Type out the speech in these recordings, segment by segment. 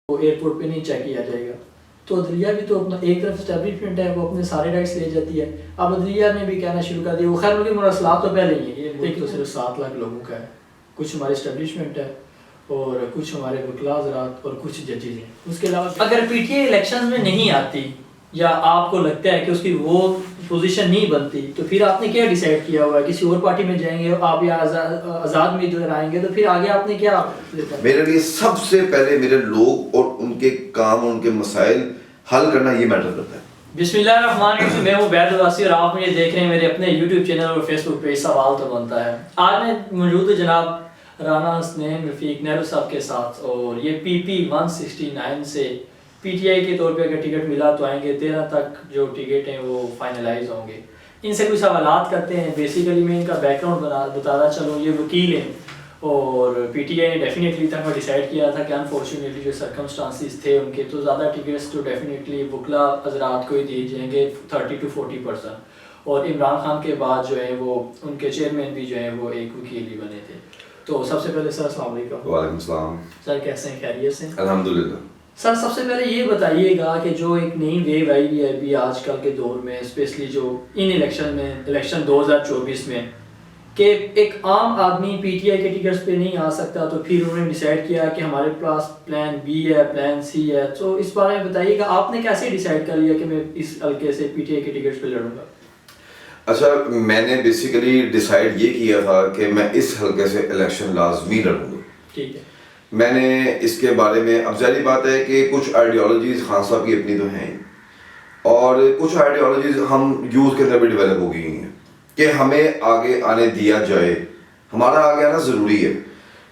وہ ایئرپورٹ پہ نہیں چیک کیا جائے گا. تو عدلیہ بھی تو اپنا ایک طرف اسٹیبلشمنٹ ہے، وہ اپنے سارے رائٹس لے جاتی ہے. اب عدلیہ نے بھی کہنا شروع کر دیا، وہ خیر ملکی مراسلات تو پہلے ہی ہے، یہ ملک تو صرف 7 لاکھ لوگوں کا ہے، کچھ ہمارے اسٹیبلشمنٹ ہے اور کچھ ہمارے وکلاء حضرات اور کچھ ججز ہیں. اس کے علاوہ اگر پی ٹی اے الیکشن میں نہیں آتی یا آپ کو لگتا ہے کہ اس کی وہ پوزیشن نہیں بنتی، تو پھر آپ نے کیا ڈیسائیڈ کیا ہوا ہے؟ کسی اور پارٹی میں جائیں گے آپ یا آزاد امیدوار آئیں گے؟ تو پھر آگے آپ نے کیا؟ میرے لیے سب سے پہلے میرے لوگ اور ان کے کام اور ان کے مسائل حل کرنا یہ میٹر کرتا ہے. بسم اللہ الرحمن الرحیم. میں ہوں عبید الواسی اور آپ مجھے دیکھ رہے ہیں میرے اپنے یوٹیوب چینل اور فیس بک پہ. سوال تو بنتا ہے، آج میں موجود جناب رانا حسنین رفیق نہرو صاحب کے ساتھ، اور یہ پی پی 169 سے پی ٹی آئی کے طور پہ اگر ٹکٹ ملا تو آئیں گے. 13 تک جو ٹکٹ ہیں وہ فائنلائز ہوں گے. ان سے کچھ سوالات کرتے ہیں. بیسیکلی میں ان کا بیک گراؤنڈ بتاتا چلوں. یہ وکیل ہیں اور پی ٹی آئی نے ڈیفینیٹلی تک میں ڈیسائیڈ کیا تھا کہ انفارچونیٹلی جو سرکمسٹانسز تھے ان کے، تو زیادہ ٹکٹس تو ڈیفینیٹلی وکلا حضرات کو ہی دیے جائیں گے 30 to 40%. اور عمران خان کے بعد جو ہے وہ ان کے چیئرمین بھی جو ہیں وہ ایک وکیل ہی بنے تھے. تو سب سے پہلے سر السلام علیکم. وعلیکم السلام. سر کیسے ہیں؟ خیریت سے؟ الحمدللہ. سر سب سے پہلے یہ بتائیے گا کہ جو ایک نئی ویو آئی ہوئی ہے ابھی آج کل کے دور میں، اسپیشلی جو ان الیکشن 2024 میں، کہ ایک عام آدمی پی ٹی آئی کے ٹکٹس پہ نہیں آ سکتا، تو پھر انہوں نے ڈیسائیڈ کیا کہ ہمارے پاس پلان بی ہے، پلان سی ہے. تو اس بارے میں بتائیے گا آپ نے کیسے ڈیسائیڈ کر لیا کہ میں اس حلقے سے پی ٹی آئی کے ٹکٹس پہ لڑوں گا؟ اچھا، میں نے بیسیکلی ڈیسائیڈ یہ کیا تھا کہ میں اس حلقے سے الیکشن لازمی لڑوں گا. ٹھیک ہے. میں نے اس کے بارے میں، اب ظاہری بات ہے کہ کچھ آئیڈیالوجیز خان صاحب کی اپنی تو ہیں، اور کچھ آئیڈیالوجیز ہم یوتھ کے اندر بھی ڈیولپ ہو گئی ہیں کہ ہمیں آگے آنے دیا جائے. ہمارا آگے آنا ضروری ہے.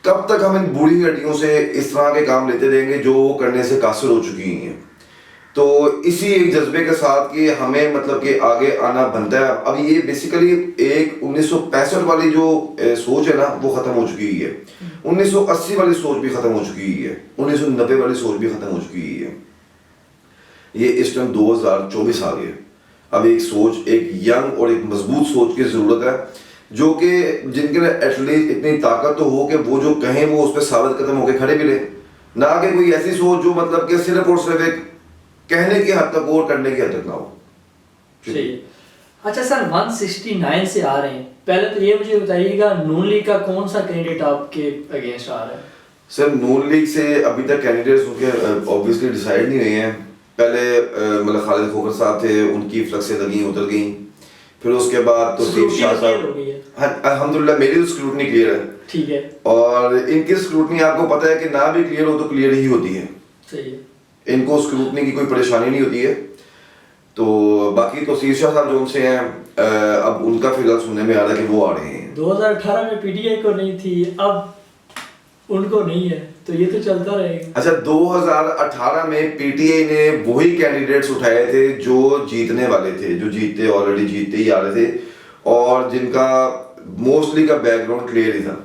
کب تک ہم ان بوڑھی ہڈیوں سے اس طرح کے کام لیتے رہیں گے جو وہ کرنے سے قاصر ہو چکی ہیں؟ تو اسی ایک جذبے کے ساتھ کہ ہمیں مطلب کہ آگے آنا بنتا ہے. اب یہ بیسیکلی ایک 1965 والی جو سوچ ہے نا وہ ختم ہو چکی ہے. 1980 والی سوچ بھی ختم ہو چکی ہے. 1990 والی سوچ بھی ختم ہو چکی ہے. یہ اس ٹائم 2024 آ گیا. اب ایک سوچ، ایک ینگ اور ایک مضبوط سوچ کی ضرورت ہے، جو کہ جن کے ایٹ لیسٹ اتنی طاقت تو ہو کہ وہ جو کہیں وہ اس پہ ثابت قدم ہو کے کھڑے بھی لیں، نہ کہ کوئی ایسی سوچ جو مطلب کہ صرف اور صرف ایک کہنے کی حد تک اور کرنے کی حد تک نہ ہو. صحیح. اچھا سر 169 سے آ رہے ہیں، پہلے تو یہ مجھے بتائیے گا نون لیگ کا کون سا کینڈیڈیٹ آپ کے اگینسٹ آ رہا ہے؟ سر نون لیگ سے ابھی تک کینڈیڈیٹس ان کے اوبویسلی ڈیسائیڈ نہیں ہوئے ہیں. پہلے مطلب خالد کھوکھر صاحب تھے، ان کی فلکسیں لگیں اتر گئیں. پھر اس کے بعد تو توصیف شاہ صاحب، الحمدللہ میری تو اسکروٹنی کلیئر ہے. ٹھیک ہے. اور ان کی اسکروٹنی آپ کو پتہ ہے کہ نہ بھی کلیئر ہو تو کلیئر ہی ہوتی ہے. صحیح ہے. ان کو اسکروٹنی کی کوئی پریشانی نہیں ہوتی ہے. تو باقی توصیف شاہ صاحب جو ان سے ہیں، اب ان کا فی الحال سننے میں آ رہا ہے کہ وہ آ رہے ہیں. 2018 میں پی ٹی آئی کو نہیں تھی، اب ان کو نہیں ہے، تو یہ تو چلتا رہے گا. اچھا، 2018 میں پی ٹی آئی نے وہی کینڈیڈیٹس اٹھائے تھے جو جیتنے والے تھے، جو جیتتے آلریڈی جیتتے ہی آ رہے تھے، اور جن کا موسٹلی کا بیک گراؤنڈ کلیئر ہی تھا.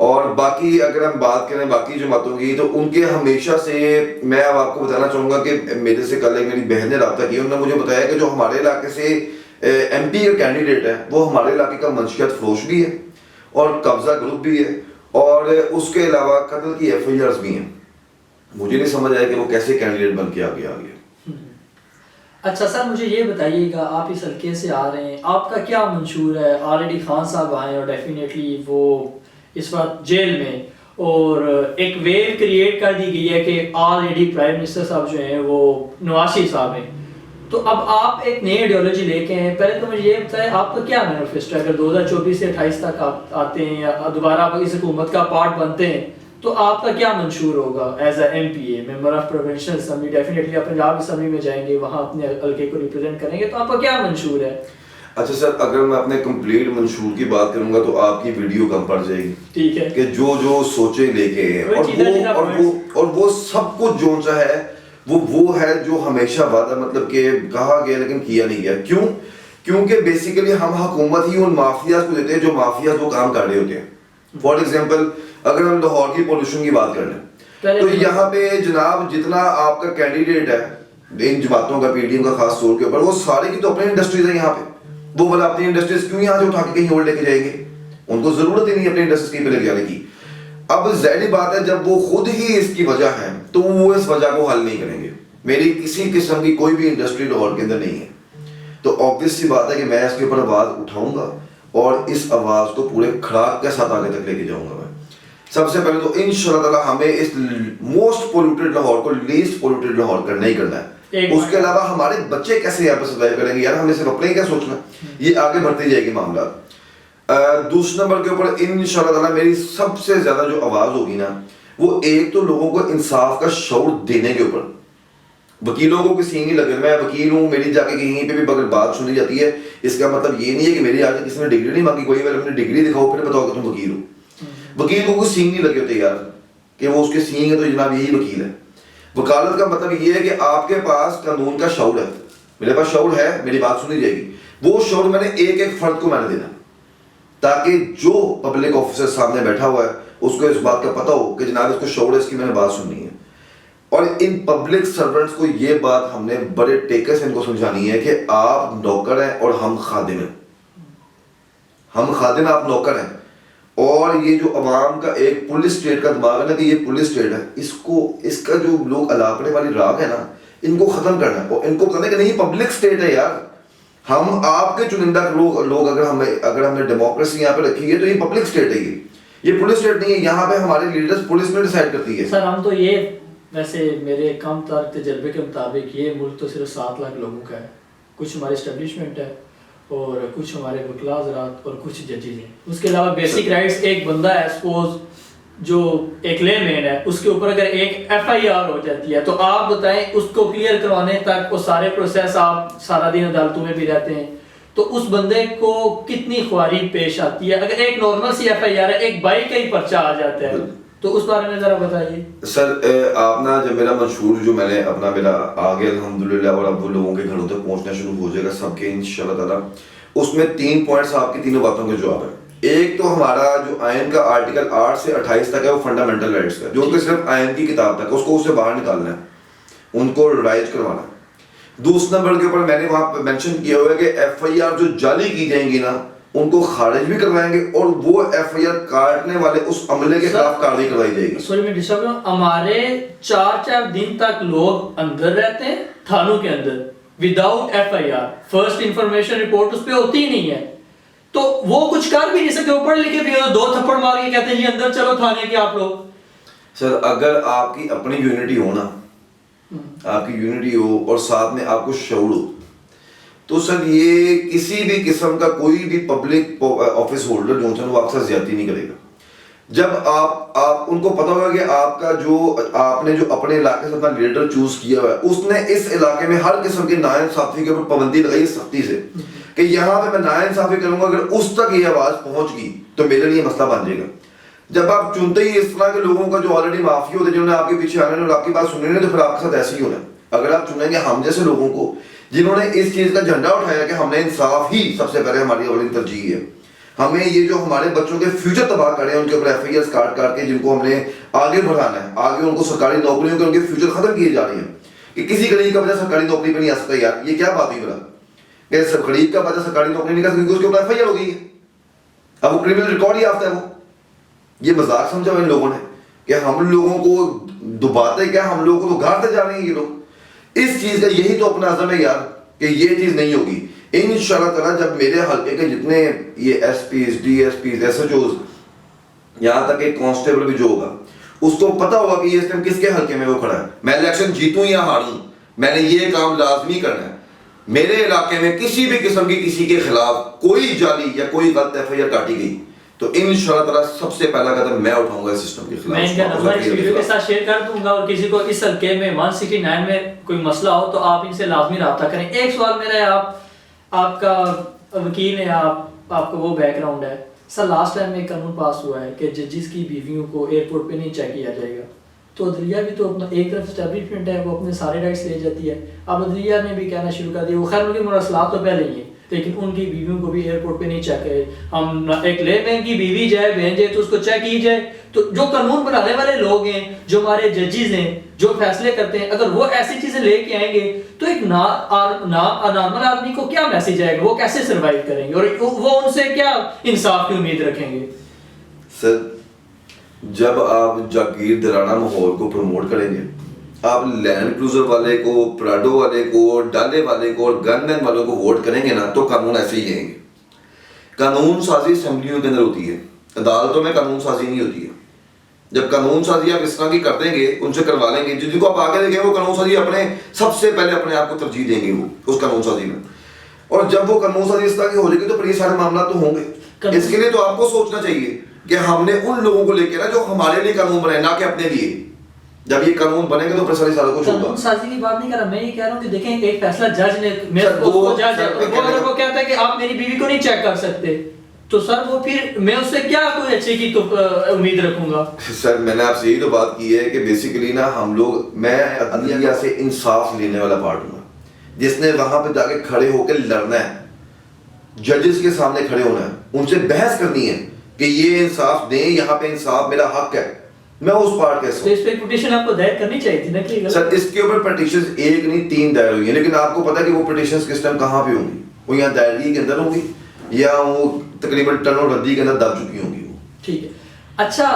اور باقی اگر ہم بات کریں باقی جماعتوں کی، تو ان کے ہمیشہ سے، میں اب آپ کو بتانا چاہوں گا کہ میرے سے کل ایک میری بہن نے رابطہ کیا، انہوں نے مجھے بتایا کہ جو ہمارے علاقے سے ایم پی کا کینڈیڈیٹ ہے وہ ہمارے علاقے کا منشیات فروش بھی ہے اور قبضہ گروپ بھی ہے، اور اس کے علاوہ قتل کی ایف آئی آرز بھی ہیں. مجھے نہیں سمجھ آیا کہ وہ کیسے کینڈیڈیٹ بن کے آگے آ گیا. اچھا سر مجھے یہ بتائیے گا، آپ اس حلقے سے آ رہے ہیں، آپ کا کیا منشور ہے؟ آلریڈی خان صاحب آئے اور ڈیفینیٹلی وہ اس وقت جیل میں، اور ایک ویو کریٹ کر دی گئی ہے کہ آلریڈی پرائم منسٹر صاحب جو ہیں وہ نواز شریف صاحب ہیں. تو اب آپ ایک نئی آئیڈیالوجی لے کے ہیں. پہلے تو مجھے یہ بتائیں آپ کا کیا مینیفیسٹو ہے؟ اگر 2024 سے 28 تک آپ آتے ہیں یا دوبارہ آپ اس حکومت کا پارٹ بنتے ہیں، تو آپ کا کیا منشور ہوگا as a M P A member of provincial assembly? Definitely آپ پنجاب اسمبلی میں جائیں گے، وہاں اپنے حلقے کو ریپرزینٹ کریں گے، تو آپ کا کیا منشور ہے؟ اچھا سر، اگر میں اپنے کمپلیٹ منشور کی بات کروں گا تو آپ کی ویڈیو کم پڑ جائے گی. ٹھیک ہے. کہ جو سوچیں لے کے ہیں اور وہ سب کچھ جو سا ہے وہ ہے جو ہمیشہ وعدہ مطلب کہ کہا گیا لیکن کیا نہیں گیا. کیوں؟ کیونکہ بیسیکلی ہم حکومت ہی ان مافیاز کو دیتے ہیں جو مافیاز وہ کام کر رہے ہوتے ہیں. فار ایگزامپل اگر ہم لاہور کی پولوشن کی بات کر لیں تو یہاں پہ جناب جتنا آپ کا کینڈیڈیٹ ہے ان جماعتوں کا، پی ڈی ایم کا خاص طور کے اوپر، وہ سارے کی تو اپنی انڈسٹریز ہیں یہاں پہ. وہ بلا اپنی انڈسٹریز کیوں یہاں سے اٹھا کے کہیں اور لے کے جائیں گے؟ ان کو ضرورت ہی نہیں اپنی انڈسٹریز کہیں پہ لے کے جانے کی. اب ظاہری بات ہے جب وہ خود ہی اس کی وجہ ہے تو وہ اس وجہ کو حل نہیں کریں گے. میری کسی قسم کی کوئی بھی انڈسٹری لاہور کے اندر نہیں ہے, تو آبویس سی بات ہے کہ میں اس کے اوپر آواز اٹھاؤں گا اور اس آواز کو پورے کھڑاک کے ساتھ آگے تک لے کے جاؤں گا. میں سب سے پہلے تو انشاءاللہ تعالی ہمیں اس موسٹ پولوٹیڈ لاہور کو لیسٹ پولوٹیڈ لاہور کرنا ہی کرنا ہے. اس کے علاوہ ہمارے بچے کیسے یہاں پہ سروائیو کریں گے یار, ہمیں صرف اپنے ہی کیا سوچنا, یہ آگے بڑھتی جائے گی معاملات. دوسرے نمبر کے اوپر انشاءاللہ تعالی میری سب سے زیادہ جو آواز ہوگی نا, وہ ایک تو لوگوں کو انصاف کا شعور دینے کے اوپر. وکیلوں کو کسی نہیں لگے, میں وکیل ہوں, میری جا کے کہیں پہ بھی اگر بات سنی جاتی ہے اس کا مطلب یہ نہیں ہے کہ میری آج کسی نے ڈگری نہیں مانگی, کوئی بار اپنی ڈگری دکھاؤ پھر بتاؤ کہ تم وکیل ہو. وکیل کو کوئی سینگ نہیں لگے ہوتے یار کہ وہ اس کے سینگ ہے تو جناب یہی وکیل ہے. وکالت کا مطلب یہ ہے کہ آپ کے پاس قانون کا شعور ہے, میرے پاس شعور ہے, میری بات سنی جائے گی. وہ شعور میں نے ایک ایک فرد کو میں نے دینا تاکہ جو پبلک آفیسر سامنے بیٹھا ہوا ہے اس کو اس بات کا پتہ ہو کہ جناب اس کو شعور ہے, اس کی میں نے بات سننی ہے. اور ان پبلک سرونٹس کو یہ بات ہم نے بڑے ٹیکے سے ان کو سمجھانی ہے کہ آپ نوکر ہیں اور ہم خادم ہیں. ہم خادم ہیں, آپ نوکر ہیں. اور یہ جو عوام کا ایک پولیس اسٹیٹ کا دماغ ہے نا کہ یہ پولیس اسٹیٹ ہے, اس کا جو لوگ الاپنے والی راگ ہے نا, ان کو ختم کرنا ہے. اور ان کو کہنا ہے کہ نہیں پبلک اسٹیٹ ہے یار, ہم آپ کے چنندہ لوگ اگر ہم نے ڈیموکریسی یہاں پہ رکھی ہے تو یہ پبلک اسٹیٹ ہے, یہ پولیس اسٹیٹ نہیں ہے. یہاں پہ ہمارے لیڈرز پولیس میں ڈیسائیڈ کرتی ہے. سر ہم تو یہ ویسے میرے کم تر تجربے کے مطابق یہ ملک تو صرف 7 لاکھ لوگوں کا ہے. کچھ ہماری اسٹیبلشمنٹ ہے اور کچھ ہمارے وکلاء حضرات اور کچھ ججز ہیں. اس کے علاوہ بیسک رائٹس ایک بندہ ہے سپوز جو ایک لے مین ہے, اس کے اوپر اگر ایک ایف آئی آر ہو جاتی ہے تو آپ بتائیں اس کو کلیئر کروانے تک وہ سارے پروسیس, آپ سارا دن عدالتوں میں بھی رہتے ہیں, تو اس بندے کو کتنی خواری پیش آتی ہے. اگر ایک نارمل سی ایف آئی آر ہے, ایک بائک کا ہی پرچہ آ جاتا ہے, تو اس بارے میں ذرا بتائیے. سر آپ نا جب میرا منشور جو میں نے اپنا میرا آگے الحمدللہ اور اب وہ لوگوں کے گھروں تک پہنچنا شروع ہو جائے گا سب کے انشاءاللہ تعالیٰ, اس میں 3 پوائنٹس آپ کی تینوں باتوں کے جواب ہے. ایک تو ہمارا جو آئین کا آرٹیکل 8 سے 28 تک ہے وہ فنڈامنٹل رائٹس کا, جو کہ صرف آئین کی کتاب تک, اس کو اس سے باہر نکالنا ہے, ان کو رائج کروانا ہے. دوسرے نمبر کے اوپر میں نے وہاں پہ مینشن کیا ہوا ہے کہ ایف آئی آر جو جعلی کی جائیں گی نا ان کو خارج بھی کروائیں گے اور وہ ایف آئی آر کاٹنے والے اس عملے کے خلاف کارروائی کروائی جائے گی. سوری میں ڈسٹرب کروں, ہمارے 4 دن تک لوگ اندر رہتے ہیں تھانوں کے اندر without F I R, first information report اس پہ ہوتی ہی نہیں ہے, تو وہ کچھ کر بھی نہیں سکتے. وہ پڑھ لکھے بھی 2 تھپڑ مار کے کہتے ہیں جی اندر چلو تھانے کے آپ لوگ. سر اگر آپ کی اپنی یونٹی ہو نا, آپ کی یونٹی ہو اور ساتھ میں آپ کو شعور ہو, تو سر یہ کسی بھی قسم کا کوئی بھی پبلک آفس ہولڈر جو ہے وہ آپ سے زیادتی نہیں کرے گا. جب آپ ان کو پتا ہوگا کہ آپ کا جو آپ نے جو اپنے علاقے سے اپنا لیڈر چوز کیا ہوا ہے, اس نے اس علاقے میں ہر قسم کی ناانصافی کے اوپر پابندی لگائی ہے سختی سے کہ یہاں پہ میں ناانصافی کروں گا, اگر اس تک یہ آواز پہنچ گئی تو میرے لیے مسئلہ بن جائے گا. جب آپ چنتے ہی اس طرح کے لوگوں کا جو آلریڈی معافی ہوتے ہیں جنہوں نے آپ کے پیچھے آنے اور آپ کی بات سننے تو پھر آپ کے ساتھ ایسے ہی ہونا ہے. اگر آپ چنیں گے ہم جیسے لوگوں کو جنہوں نے اس چیز کا جھنڈا اٹھایا کہ ہم نے انصاف ہی سب سے پہلے ہماری اولین ترجیح ہے, ہمیں یہ جو ہمارے بچوں کے فیوچر تباہ کرے ہیں ان کے اوپر ایف آئی آرز کاٹ کے جن کو ہم نے آگے بڑھانا ہے, آگے ان کو سرکاری نوکریوں کے ان کے فیوچر ختم کیے جا رہے ہیں کہ کسی غریب کا بچہ سرکاری نوکری پہ نہیں آ سکتا. یار یہ کیا بات ہوئی بڑا کہ غریب کا بچہ سرکاری نوکری نہیں کر سکتا کیونکہ اس کے اوپر ایف آئی آر ہو گئی ہے, اب وہ کرمنل ریکارڈ ہی آفتا ہے. وہ یہ مذاق سمجھا ہوا ان لوگوں نے کہ ہم لوگوں کو دباتے کیا, ہم لوگوں کو تو گھاڑتے جا رہے ہیں یہ لوگ. اس چیز کا یہی تو اپنا عزم ہے یار کہ یہ چیز نہیں ہوگی انشاءاللہ تعالیٰ. جب میرے حلقے کے جتنے یہ S Ps, D S Ps, S H Os, یہاں تک ایک کانسٹیبل بھی جو ہوگا اس کو پتا ہوگا کہ یہ اس ٹائم کس کے حلقے میں وہ کھڑا ہے, میں الیکشن جیتوں یا ہاروں, میں نے یہ کام لازمی کرنا ہے. میرے علاقے میں کسی بھی قسم کی کسی کے خلاف کوئی جعلی یا کوئی غلط ایف آئی آر کاٹی گئی تو انشاءاللہ تعالیٰ سب سے پہلا قدم میں اٹھاؤں گا اس سسٹم کے خلاف. میں ان کا نمبر اس ویڈیو کے ساتھ شیئر کر دوں گا, اور کسی کو اس حلقے میں 169 میں کوئی مسئلہ ہو تو آپ ان سے لازمی رابطہ کریں. ایک سوال میرا ہے, آپ کا وکیل ہے, آپ کا وہ بیک گراؤنڈ ہے. سر لاسٹ ٹائم میں ایک قانون پاس ہوا ہے کہ ججز کی بیویوں کو ایئرپورٹ پہ نہیں چیک کیا جائے گا, تو عدلیہ بھی تو اپنا ایک طرف اسٹیبلشمنٹ ہے وہ اپنے سارے رائٹس لے جاتی ہے. اب عدلیہ نے بھی کہنا شروع کر دیا, وہ خیر ان کی مراسلات تو پہلے ہی ہیں لیکن ان کی بیویوں کو بھی ایئرپورٹ پہ نہیں چیک کرے. ہم ایک لے مین کی بیوی جائے بہن جائے تو اس کو چیک کی جائے. تو جو قانون بنانے والے لوگ ہیں, جو ہمارے ججز ہیں, جو فیصلے کرتے ہیں, اگر وہ ایسی چیزیں لے کے آئیں گے تو ایک نارمل آدمی کو کیا میسج آئے گا, وہ کیسے سروائیو کریں گے اور وہ ان سے کیا انصاف کی امید رکھیں گے؟ سر جب آپ جاگیردارانہ ماحول کو پروموٹ کریں گے، آپ لینڈ کروزر والے کو، پراڈو والے کو، ڈالے والے کو اور گن مین والوں کو ووٹ کریں گے نا تو قانون ایسے ہی آئیں گے. قانون سازی اسمبلیوں کے اندر ہوتی ہے، عدالتوں میں قانون سازی نہیں ہوتی ہے. جب قانون سازی آپ اس طرح کی کر دیں گے، ان سے کروا لیں گے، جن کو آپ آگے دیکھیں وہ قانون سازی اپنے سب سے پہلے اپنے آپ کو ترجیح دیں گے وہ اس قانون سازی میں. اور جب وہ قانون سازی اس طرح کی ہو جائے گی تو پھر یہ سارے معاملات تو ہوں گے. اس کے لیے تو آپ کو سوچنا چاہیے کہ ہم نے ان لوگوں کو لے کے نا جو ہمارے لیے قانون بنائے، نہ کہ اپنے لیے. جب یہ قانون بنے گا تو پھر ساری سارا کچھ ہوگا. قانون سازی کی بات نہیں کر رہا، میں یہ کہہ رہا ہوں کہ دیکھیں ایک فیصلہ جج نے، میں وہ جج ہے، وہ اگر وہ کہتا ہے کہ آپ میری بیوی کو نہیں چیک کر سکتے تو سر وہ پھر میں اس سے کیا کوئی اچھے کی تو امید رکھوں گا. سر میں نے آپ سے یہی تو بات کی ہے کہ بیسیکلی نا ہم لوگ، میں عدلیہ سے انصاف لینے والا پارٹ ہوں، جس نے وہاں پہ جا کے کھڑے ہو کے لڑنا ہے، ججز کے سامنے کھڑے ہونا ہے، ان سے بحث کرنی ہے کہ یہ انصاف دیں، یہاں پہ انصاف میرا حق ہے. میں اس پارٹ کیسا ہوں. تو اس پہ پٹیشن آپ کو دائر کرنی چاہیے تھی نا کہ سر اس کے اوپر پٹیشنز ایک نہیں 3 دائر ہوئی ہیں، لیکن آپ کو پتا ہے کہ وہ پٹیشنز کس ٹائم کہاں پہ ہوں گی؟ وہ یہاں دائرگی کے اندر ہوں گی یا وہ تقریباً ٹن و ردی کے اندر دب چکی ہوں گی. وہ ٹھیک ہے. اچھا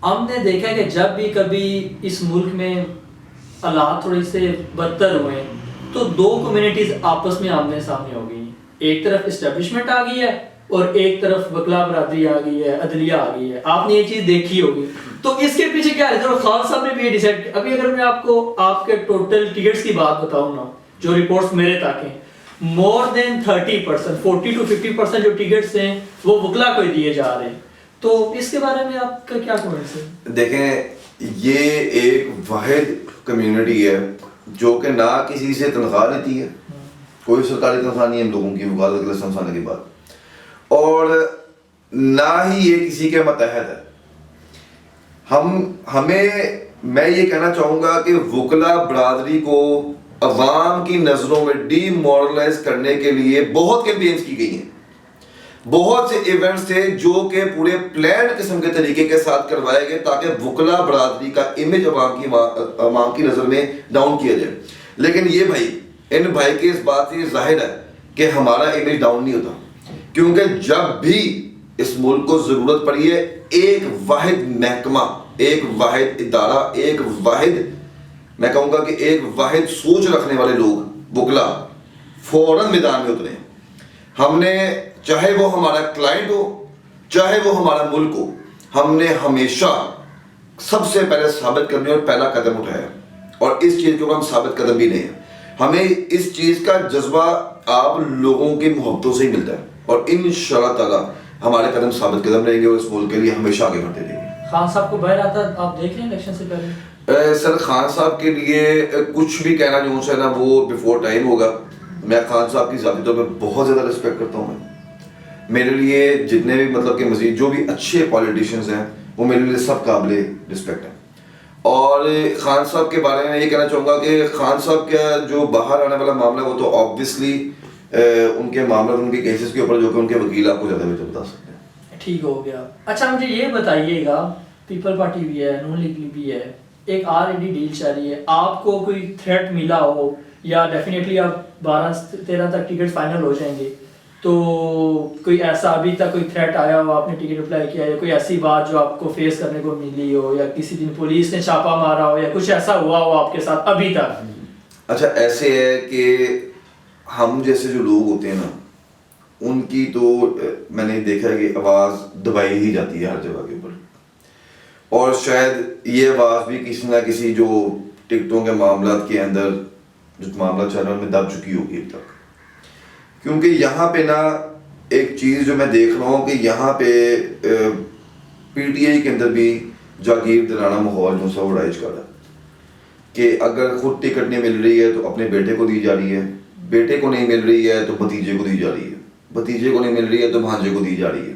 ہم نے دیکھا ہے کہ جب بھی کبھی اس ملک میں حالات تھوڑے سے بدتر ہوئے تو 2 کمیونٹیز آپس میں آمنے سامنے ہو گئی. ایک طرف اسٹیبلشمنٹ آ گئی ہے اور ایک طرف وکلا برادری آ گئی ہے، عدلیہ آ گئی ہے. آپ نے یہ چیز دیکھی ہوگی. تو اس کے پیچھے کیا ہے؟ خان صاحب نے بھی یہ ڈیسائیڈ، ابھی اگر میں آپ کو آپ کے ٹوٹل ٹکٹس کی بات بتاؤں نا، جو رپورٹس میرے تک ہیں، مور دین 30%، 40 to 50% جو ٹکٹس ہیں وہ وکلا کو دیے جا رہے ہیں. تو اس کے بارے میں آپ کا کیا کمنٹس ہے؟ دیکھیں یہ ایک واحد کمیونٹی ہے جو کہ نہ کسی سے تنخواہ لیتی ہے، کوئی سرکاری تنخواہ نہیں ہے ہم لوگوں کی، وکالت لائسنس آنے کی بات، اور نہ ہی یہ کسی کے متحد ہے. میں یہ کہنا چاہوں گا کہ وکلا برادری کو عوام کی نظروں میں ڈی مورلائز کرنے کے لیے بہت کیمپینز کی گئی ہیں، بہت سے ایونٹس تھے جو کہ پورے پلان قسم کے طریقے کے ساتھ کروائے گئے تاکہ وکلا برادری کا امیج عوام کی نظر میں ڈاؤن کیا جائے. لیکن یہ بھائی ان بھائی کے اس بات سے ظاہر ہے کہ ہمارا امیج ڈاؤن نہیں ہوتا، کیونکہ جب بھی اس ملک کو ضرورت پڑی ہے ایک واحد محکمہ، ایک واحد ادارہ، ایک واحد، میں کہوں گا کہ ایک واحد سوچ رکھنے والے لوگ وکلا فوراً میدان میں اترے. ہم نے چاہے وہ ہمارا کلائنٹ ہو چاہے وہ ہمارا ملک ہو، ہم نے ہمیشہ سب سے پہلے ثابت کرنے اور پہلا قدم اٹھایا، اور اس چیز کے اوپر ہم ثابت قدم بھی نہیں ہیں. ہمیں اس چیز کا جذبہ آپ لوگوں کی محبتوں سے ہی ملتا ہے، اور انشاءاللہ تعالی ہمارے قدم ثابت قدم رہیں گے اور اس ملک کے لیے ہمیشہ آگے بڑھتے رہیں گے. خان صاحب کو باہر آتا آپ دیکھ رہے ہیں الیکشن سے پہلے؟ سر خان صاحب کے لیے کچھ بھی کہنا جو ہے نا وہ بیفور ٹائم ہوگا. میں خان صاحب کی ذاتی طور پہ بہت زیادہ رسپیکٹ کرتا ہوں. میرے لیے جتنے بھی مطلب کہ مزید جو بھی اچھے پولیٹیشینز ہیں وہ میرے لیے سب قابل رسپیکٹ ہیں. اور خان صاحب کے بارے میں یہ کہنا چاہوں گا کہ خان صاحب کا جو باہر آنے والا معاملہ وہ تو آبویسلی ان کے معاملات، ان کے کیسز کے اوپر جو کہ ان کے وکیل آپ کو زیادہ بہتر بتا سکتے ہیں. ٹھیک ہو گیا. اچھا مجھے یہ بتائیے گا، پیپل پارٹی بھی ہے، نون لیگ بھی ہے، ایک RAD ڈیل چل رہی ہے، آپ کو کوئی تھریٹ ملا ہو یا ڈیفینیٹلی آپ 12-13 تک ٹکٹ فائنل ہو جائیں گے، تو کوئی ایسا ابھی تک کوئی تھریٹ آیا ہو، آپ نے ٹکٹ اپلائی کیا، یا کوئی ایسی بات جو آپ کو فیس کرنے کو ملی ہو، یا کسی دن پولیس نے چھاپا مارا ہو، یا کچھ ایسا ہوا ہو آپ کے ساتھ ابھی تک؟ اچھا ایسے ہے کہ ہم جیسے جو لوگ ہوتے ہیں نا ان کی تو میں نے دیکھا ہے کہ آواز دبائی ہی جاتی ہے ہر جگہ کے اوپر، اور شاید یہ آواز بھی کسی نہ کسی جو ٹکٹوں کے معاملات کے اندر جو معاملات چل رہے ہیں ان میں دب چکی ہوگی اب تک. کیونکہ یہاں پہ نا ایک چیز جو میں دیکھ رہا ہوں کہ یہاں پہ PTI کے اندر بھی جاگیردارانہ ماحول جو سا وہ رائج کر رہا ہے کہ اگر خود ٹکٹ نہیں مل رہی ہے تو اپنے بیٹے کو دی جا رہی ہے، بیٹے کو نہیں مل رہی ہے تو بھتیجے کو دی جا رہی ہے، بھتیجے کو نہیں مل رہی ہے تو بھانجے کو دی جا رہی ہے.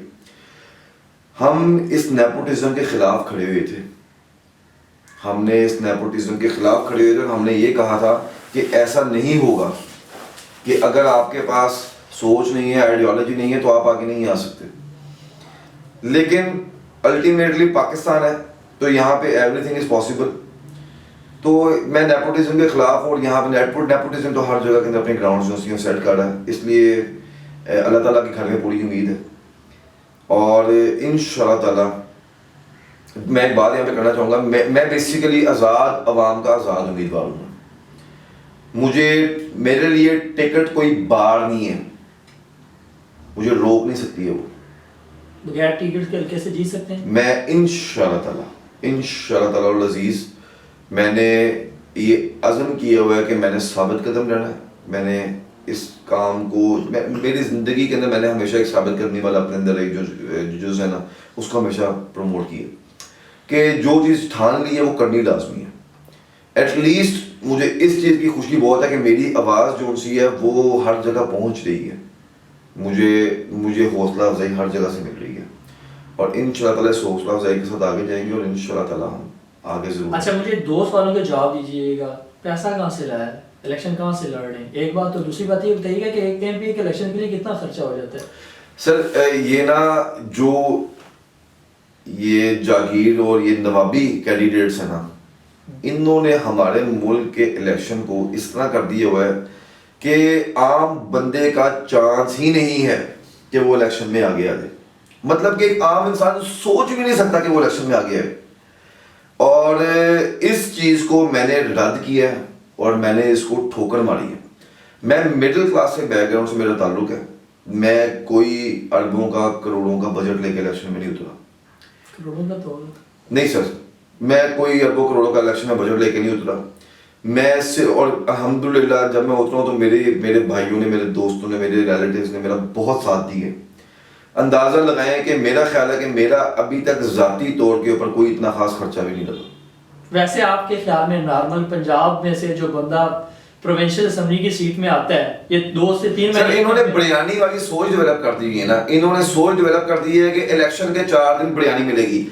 ہم اس نیپوٹزم کے خلاف کھڑے ہوئے تھے، ہم نے اس نیپوٹزم کے خلاف کھڑے ہوئے تھے اور ہم نے یہ کہا تھا کہ ایسا نہیں ہوگا کہ اگر آپ کے پاس سوچ نہیں ہے، آئیڈیالوجی نہیں ہے تو آپ آگے نہیں آ سکتے. لیکن الٹیمیٹلی پاکستان ہے تو یہاں پہ ایوری تھنگ از پاسبل. تو میں نیپوٹزم کے خلاف، اور یہاں پہ نیپوٹزم تو ہر جگہ کے اندر اپنے گراؤنڈ جو سیٹ کر رہا ہے، اس لیے اللہ تعالیٰ کے گھر میں پوری امید ہے اور انشاءاللہ تعالیٰ میں ایک بات یہاں پہ کرنا چاہوں گا، میں بیسیکلی آزاد عوام کا آزاد امیدوار ہوں. میرے لیے ٹکٹ کوئی بار نہیں ہے، مجھے روک نہیں سکتی ہے وہ. بغیر ٹکٹ کے کیسے جیت سکتے ہیں؟ میں انشاءاللہ تعالی العزیز میں نے یہ عزم کیا ہوا ہے کہ میں نے ثابت قدم رہنا ہے. میں نے اس کام کو میری زندگی کے اندر میں نے ہمیشہ ایک ثابت کرنے والا اپنے اندر ایک جو ہے نا اس کو ہمیشہ پروموٹ کیا کہ جو چیز ٹھان لی ہے وہ کرنی لازمی ہے. ایٹ لیسٹ مجھے اس چیز کی خوشی بہت ہے کہ میری آواز جو سی ہے وہ ہر جگہ پہنچ رہی ہے. مجھے حوصلہ افزائی ہر جگہ سے مل رہی ہے اور انشاءاللہ تعالیٰ اس حوصلہ افزائی کے ساتھ آگے جائیں گے اور انشاءاللہ تعالیٰ ہم آگے ضرور. اچھا مجھے 2 سوالوں کا جواب دیجیے گا. پیسہ کہاں سے لایا ہے؟ الیکشن کہاں سے لڑ رہے ہیں ایک بات، تو دوسری بات یہ بتائیے گا کہ ایک ایم پی کے الیکشن کے لیے کتنا خرچہ ہو جاتا ہے؟ سر یہ نا جو یہ جاگیر اور یہ نوابی کینڈیڈیٹس ہیں نا، انہوں نے ہمارے ملک کے الیکشن کو اس طرح کر دیا ہوا ہے کہ عام بندے کا چانس ہی نہیں ہے کہ وہ الیکشن میں آگے آ جائے. مطلب کہ ایک عام انسان سوچ بھی نہیں سکتا کہ وہ الیکشن میں آگے آئے. اور اس چیز کو میں نے رد کیا ہے اور میں نے اس کو ٹھوکر ماری ہے. میں مڈل کلاس کے بیک گراؤنڈ سے میرا تعلق ہے. میں کوئی اربوں کا کروڑوں کا بجٹ لے کے الیکشن میں نہیں اترا. کروڑوں کا تو نہیں سر، میں کوئی اربوں کروڑوں کا الیکشن میں بجٹ لے کے نہیں اترا. میں سے اور الحمدللہ جب میں اترا ہوں تو میرے بھائیوں نے، میرے دوستوں نے، میرے ریلیٹیوز نے میرا بہت ساتھ دیے. اندازہ لگائیں کہ میرا خیال ہے کہ میرا ابھی تک ذاتی طور کے اوپر کوئی اتنا خاص خرچہ بھی نہیں لگا. ویسے آپ کے خیال میں نارمل پنجاب میں سے جو بندہ پروونشل اسمبلی کی سیٹ میں آتا ہے، یہ 2 سے 3 سر انہوں نے بریانی والی سوچ ڈیولپ کر دی ہے نا. انہوں نے سوچ ڈیولپ کر دی ہے کہ الیکشن کے 4 دن بریانی ملے گی.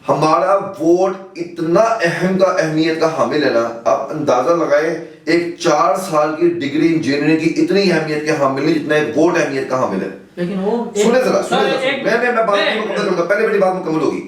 ہمارا ووٹ اتنا اہمیت کا حامل ہے نا. آپ اندازہ لگائیں ایک 4 سال کی ڈگری انجینئرنگ کی اتنی اہمیت کے حامل نہیں جتنا ایک ووٹ اہمیت کا حامل ہے. لیکن وہ سنیں ذرا میں بات مکمل کروں گا، پہلے میری بات مکمل ہوگی.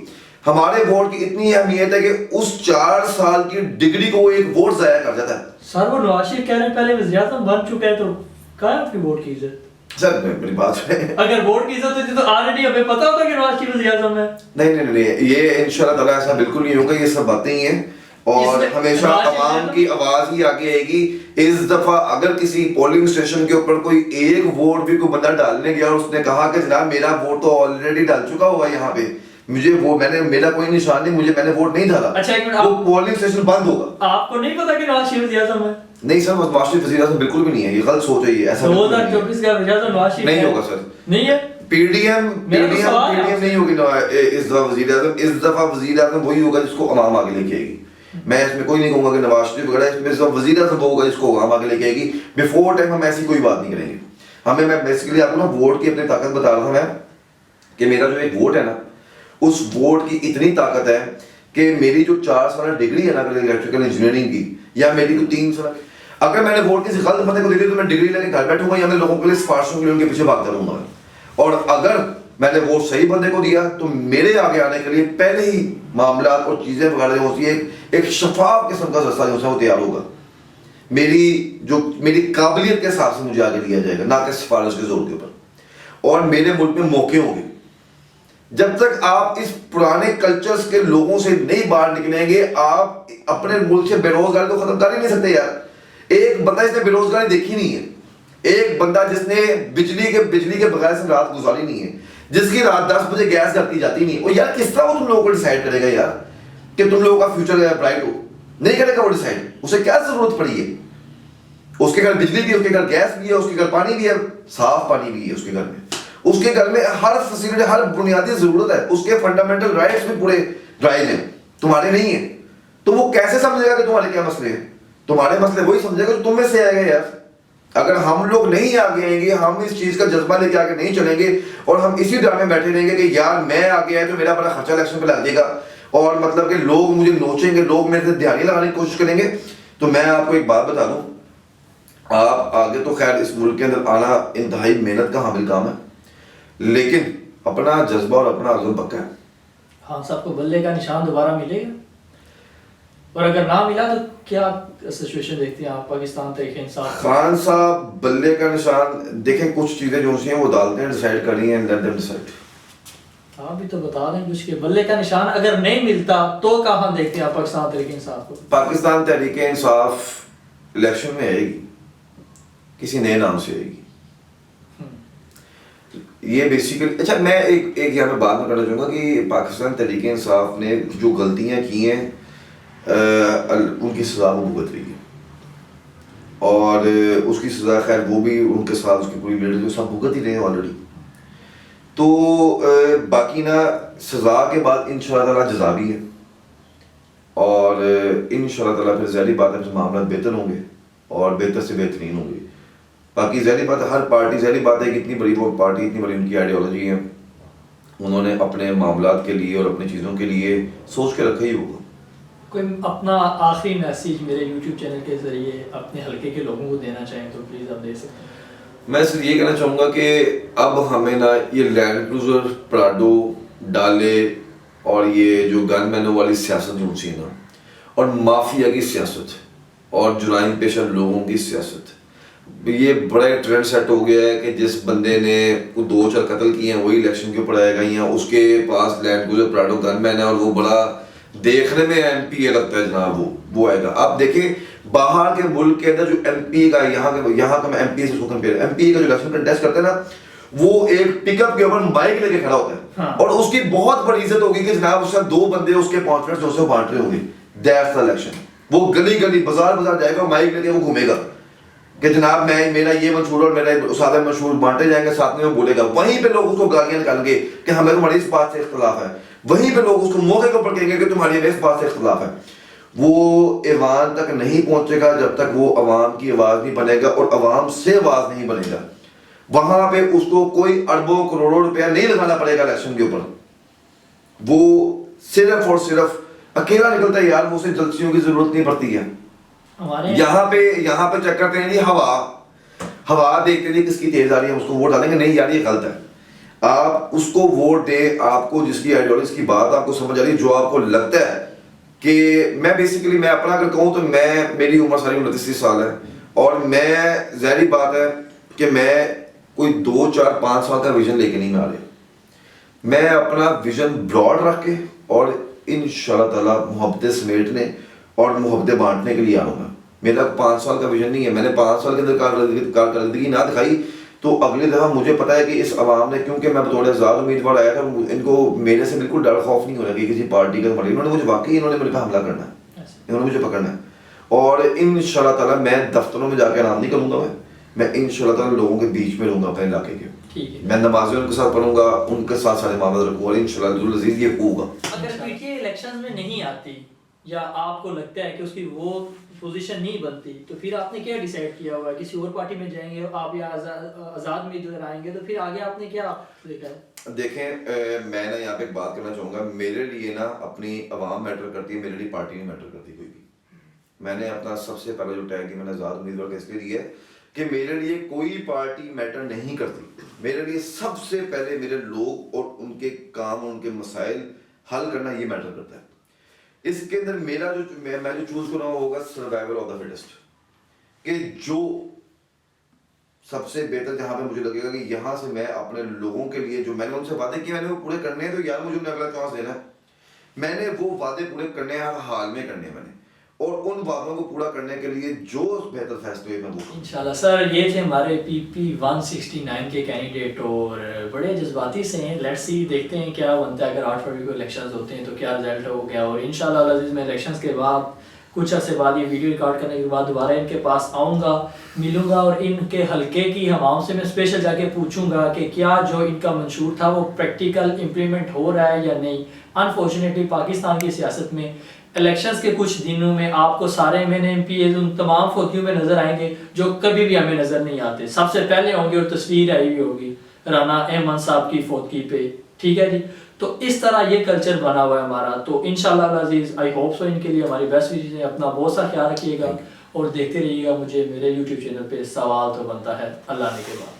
ہمارے ووٹ کی اتنی اہمیت ہے کہ اس 4 سال کی ڈگری کو وہ ایک ووٹ ضائع کر جاتا ہے. سر وہ نواز شریف کہہ رہے ہیں پہلے وزیر اعظم بن چکا ہے، تو کہاں ہے آپ کی ووٹ کی عزت؟ سر میری بات سنیں، اگر ووٹ کی عزت ہوتی تو آلریڈی ہمیں پتا ہوتا کہ نواز شریف وزیر اعظم ہے. نہیں یہ انشاءاللہ تعالیٰ ایسا بالکل نہیں ہوگا. یہ سب باتیں ہی ہیں اور ہمیشہ عوام کی آواز ہی آگے آئے گی. اس دفعہ اگر کسی پولنگ اسٹیشن کے اوپر کوئی ایک ووٹ بھی کوئی بندہ ڈالنے گیا اور اس نے کہا کہ جناب میرا ووٹ تو آلریڈی ڈال چکا ہوگا یہاں پہ، میرا کوئی نشان نہیں، میں نے ووٹ نہیں ڈالا، اچھا ایک منٹ، وہ پولنگ اسٹیشن بند ہوگا. آپ کو نہیں پتا کہ نواز شریف وزیر اعظم ہے؟ نہیں سر، نواز شریف وزیر اعظم بالکل بھی نہیں ہے. یہ غلط سوچ ہے. یہ ایسا 2024 کا وزیر اعظم نواز شریف نہیں ہوگا سر. نہیں ہے. پی ڈی ایم نہیں ہوگی اس دفعہ وزیر اعظم. اس دفعہ وزیر اعظم وہی ہوگا جس کو عوام آگے لے کے آئے گی. میں اس میں کوئی نہیں کہوں گا کہ نواز شریف وغیرہ، اس میں وزیر اعظم ہوگا جس کو عوام آگے لے کے آئے گی. بیفور ٹائم ہم ایسی کوئی بات نہیں کریں گے. میں بیسیکلی آپ کو نا ووٹ کی اپنی طاقت بتا رہا تھا میں کہ میرا جو ایک ووٹ ہے نا، اس ووٹ کی اتنی طاقت ہے کہ میری جو 4 سال ڈگری ہے نا الیکٹریکل انجینئرنگ کی، یا میری کوئی 3 سال، اگر میں نے ووٹ کسی غلط بندے کو دے دی تو میں ڈگری لے کے گھر بیٹھوں گا یا میں لوگوں کے لیے سفارشوں کے لیے ان کے پیچھے بھاگتا رہوں گا. اور اگر میں نے ووٹ صحیح بندے کو دیا تو میرے آگے آنے کے لیے پہلے ہی معاملات اور چیزیں وغیرہ جو ہوتی ہے ایک شفاف قسم کا رستہ جو ہے وہ تیار ہوگا. میری قابلیت کے حساب سے مجھے آگے لیا جائے گا، نہ کہ سفارش کے زور کے اوپر. اور میرے ملک میں موقع ہوں گے. جب تک آپ اس پرانے کلچرز کے لوگوں سے نہیں باہر نکلیں گے، آپ اپنے ملک سے بے روزگاری کو ختم کر ہی نہیں سکتے یار. ایک بندہ جس نے بے روزگاری دیکھی نہیں ہے، ایک بندہ جس نے بجلی کے بغیر سے رات گزاری نہیں ہے، جس کی رات 10 بجے گیس کرتی جاتی نہیں ہے، اور یار کس طرح وہ تم لوگوں کو ڈیسائیڈ کرے گا یار کہ تم لوگوں کا فیوچر برائٹ ہو؟ نہیں کرے گا وہ ڈیسائیڈ. اسے کیا ضرورت پڑی ہے؟ اس کے گھر بجلی بھی ہے، اس کے گھر گیس بھی ہے، اس کے گھر پانی بھی ہے، صاف پانی بھی ہے اس کے گھر میں. اس کے گھر میں ہر فیسلٹی، ہر بنیادی ضرورت ہے. اس کے فنڈامنٹل رائٹس بھی پورے رائج ہیں، تمہارے نہیں ہیں. تو وہ کیسے سمجھے گا کہ تمہارے کیا مسئلے ہیں؟ تمہارے مسئلے وہی سمجھے گا جو تم میں سے آئے گا یار. اگر ہم لوگ نہیں آگے آئیں گے، ہم اس چیز کا جذبہ لے کے آگے نہیں چلیں گے اور ہم اسی ڈر میں بیٹھے رہیں گے کہ یار میں آگے آئے تو میرا بڑا خرچہ الیکشن پہ لگ جائے گا اور مطلب کہ لوگ مجھے نوچیں گے، لوگ میرے سے دھیانی لگانے کی کوشش کریں گے، تو میں آپ کو ایک بات بتا دوں، آپ آگے تو خیر اس ملک کے اندر آنا انتہائی محنت کا حامل کام ہے، لیکن اپنا جذبہ اور اپنا عزم پکا ہے. ہاں سب کو بلے کا نشان دوبارہ ملے گا، اور اگر نہ ملا تو کیا سچویشن دیکھتے ہیں آپ پاکستان تحریک انصاف؟ خان صاحب بلے کا نشان دیکھیں، کچھ چیزیں جو ہیں وہ عدالتیں ڈیسائیڈ کر رہی ہیں. Let them decide. آپ بھی تو بتا دیں کچھ کہ بلے کا نشان اگر نہیں ملتا تو کہاں دیکھتے ہیں آپ پاکستان تحریک انصاف کو؟ پاکستان تحریک انصاف الیکشن میں آئے گی، کسی نئے نام سے آئے گی. یہ بیسیکلی اچھا میں ایک یہاں پہ بات میں کرنا چاہوں گا کہ پاکستان تحریک انصاف نے جو غلطیاں کی ہیں ان کی سزا وہ بھگت رہی ہے، اور اس کی سزا خیر وہ بھی ان کے ساتھ اس کی پوری لیڈر سب بھگت ہی رہے ہیں آلریڈی. تو باقی نا سزا کے بعد ان شاء اللہ تعالیٰ جزا بھی ہے، اور ان شاء اللہ تعالیٰ پھر ظاہری بات ہے پھر معاملات بہتر ہوں گے اور بہتر سے بہترین ہوں گے. باقی ظاہری بات ہے ہر پارٹی، ظاہری بات ہے کہ اتنی بڑی وہ پارٹی، اتنی بڑی ان کی آئیڈیالوجی ہے، انہوں نے اپنے معاملات کے لیے اور اپنی چیزوں کے لیے سوچ کے رکھا ہی ہوگا. کوئی اپنا آخری میسیج میرے یوٹیوب چینل کے ذریعے اپنے حلقے کے لوگوں کو دینا چاہیں تو پلیز آپ دے سکتے ہیں. میں صرف یہ کہنا چاہوں گا کہ اب ہمیں نا یہ لینڈ کروزر، پراڈو، ڈالے اور یہ جو گن مینوں والی سیاست جو سی نا، اور مافیا کی سیاست اور جرائم پیشہ لوگوں کی سیاست، یہ بڑا ٹرینڈ سیٹ ہو گیا ہے کہ جس بندے نے 2-4 قتل کیے ہیں وہی الیکشن کے اوپر آئے گا، یا اس کے پاس لینڈ کروزر پراڈو گن مین ہے اور وہ بڑا دیکھنے میں ایم پی اے لگتا ہے جناب، وہ آئے گا. آپ دیکھیں باہر کے ملک کے اندر جو ایم پی اے کا، یہاں کا میں ایم پی اے سے اس کو کمپیئر، ایم پی اے کا جو الیکشن کنٹیسٹ کرتا ہے نا، وہ ایک پک اپ کے اوپر مائک لے کے کھڑا ہوتا ہے اور اس کی بہت بڑی عزت ہوگی کہ جناب اس سے 2 بندے اس کے پامفلیٹس جو سے بانٹ رہے ہوں گے. That's the election. وہ گلی گلی بازار بازار جائے گا، مائک لے کے وہ گھومے گا کہ جناب میرا یہ منشور اور میرا سادہ منشور بانٹے جائیں گے، ساتھ میں وہ بولے گا. وہیں پہ لوگ اس کو گالیاں نکالیں گے کہ ہمیں تمہاری اس بات سے اختلاف ہے، وہیں پہ لوگ اس کو موقع کے اوپر کہیں گے کہ تمہاری اس بات سے اختلاف ہے. وہ ایوان تک نہیں پہنچے گا جب تک وہ عوام کی آواز نہیں بنے گا اور عوام سے آواز نہیں بنے گا. وہاں پہ اس کو کوئی اربوں کروڑوں روپیہ نہیں لگانا پڑے گا الیکشن کے اوپر. وہ صرف اور صرف اکیلا نکلتا ہے یار، وہ اسے جلسیوں کی ضرورت نہیں پڑتی ہے. یہاں پہ چیک کرتے ہیں جی ہوا دیکھتے ہیں کس کی تیز آ رہی ہے، اس کو ووٹ ڈالیں گے. نہیں یار یہ غلط ہے. آپ اس کو ووٹ دیں آپ کو جس کی آئیڈیالوجی کی بات آپ کو سمجھ آ رہی ہے، جو آپ کو لگتا ہے کہ میں اپنا اگر کہوں تو میری عمر ساری 29 سال ہے، اور میں ظاہری بات ہے کہ میں کوئی 2-4-5 سال کا ویژن لے کے نہیں آ رہے. میں اپنا ویژن براڈ رکھ کے اور ان شاء اللہ تعالیٰ محبتیں سمیٹنے اور محبتیں بانٹنے کے لیے آؤں گا. میرا 5 سال کا ویژن نہیں ہے. میں نے 5 سال کے اندر کارکردگی نہ دکھائی تو اگلی دفعہ مجھے پتا ہے کہ اس عوام نے، کیونکہ میں بطور آزاد امیدوار آیا تھا، ان کو میرے سے بالکل ڈر خوف نہیں ہو رہا کہ کسی پارٹی کا انہوں نے مجھے واقعی میرے پہ حملہ کرنا ہے، انہوں نے مجھے پکڑنا ہے. اور ان شاء اللہ تعالیٰ میں دفتروں میں جا کے آرام نہیں کروں گا. میں ان شاء اللہ تعالیٰ لوگوں کے بیچ میں رہوں گا اپنے علاقے کے. میں نمازیں ان کے ساتھ پڑھوں گا، ان کے ساتھ سارے معاملات رکھوں گا، اور ان شاء اللہ عزیز یہ ہوگا. اگر پی ٹی آئی الیکشن میں نہیں آتی یا آپ کو لگتا ہے کہ اس کی وہ پوزیشن نہیں بنتی تو پھر آپ نے کیا ڈیسائیڈ کیا ہوا ہے؟ کسی اور پارٹی میں جائیں گے آپ یا آزاد میں ادھر آئیں گے تو پھر آگے آپ نے کیا دیکھا ہے؟ دیکھیں میں نا یہاں پہ ایک بات کرنا چاہوں گا. میرے لیے نا اپنی عوام میٹر کرتی ہے، میرے لیے پارٹی نہیں میٹر کرتی کوئی بھی. میں نے اپنا سب سے پہلا جو ٹیگ میں نے آزاد امیدوار کا اس لیے دیا ہے کہ میرے لیے کوئی پارٹی میٹر نہیں کرتی. میرے لیے سب سے پہلے میرے لوگ اور ان کے کام اور ان کے مسائل حل کرنا یہ میٹر کرتا ہے. اس کے اندر میرا میں جو چوز کر رہا ہوں ہوگا سروائیول آف دا فٹسٹ، کہ جو سب سے بہتر جہاں پہ مجھے لگے گا کہ یہاں سے میں اپنے لوگوں کے لیے جو میں نے ان سے وعدے کیے میں نے وہ پورے کرنے ہیں، تو یار مجھے انہیں اگلا چانس دینا ہے. میں نے وہ وعدے پورے کرنے ہیں، ہر حال میں کرنے ہیں میں نے، اور ان وعدوں کو پورا کرنے کے لیے جو بہتر فیصلے میں وہ انشاءاللہ. سر یہ تھے ہمارے پی 169 کے کینڈیڈیٹ اور بڑے جذباتی سے ہیں. لیٹس سی دیکھتے ہیں کیا بنتا ہے. اگر 8 فروری کو الیکشنز ہوتے ہیں تو کیا رزلٹ ہو گیا. اور انشاءاللہ عزیز میں الیکشنز کے بعد کچھ عرصے بعد یہ ویڈیو ریکارڈ کرنے کے بعد دوبارہ ان کے پاس آؤں گا، ملوں گا، اور ان کے حلقے کی عوام سے میں اسپیشل جا کے پوچھوں گا کہ کیا جو ان کا منشور تھا وہ پریکٹیکل امپلیمنٹ ہو رہا ہے یا نہیں. انفارچونیٹلی پاکستان کی سیاست میں الیکشنز کے کچھ دنوں میں آپ کو سارے ایم پی ایز ان تمام فوتیوں میں نظر آئیں گے جو کبھی بھی ہمیں نظر نہیں آتے. سب سے پہلے ہوں گے اور تصویر آئی ہوئی ہوگی رانا احمد صاحب کی فوتگی پہ. ٹھیک ہے جی. تو اس طرح یہ کلچر بنا ہوا ہے ہمارا. تو انشاءاللہ عزیز آئی ہوپ سو ان کے لیے ہماری بیسٹ وشز ہیں. اپنا بہت سا خیال رکھیے گا اور دیکھتے رہیے گا مجھے میرے یوٹیوب چینل پہ سوال تو بنتا ہے اللہ نے کے بعد.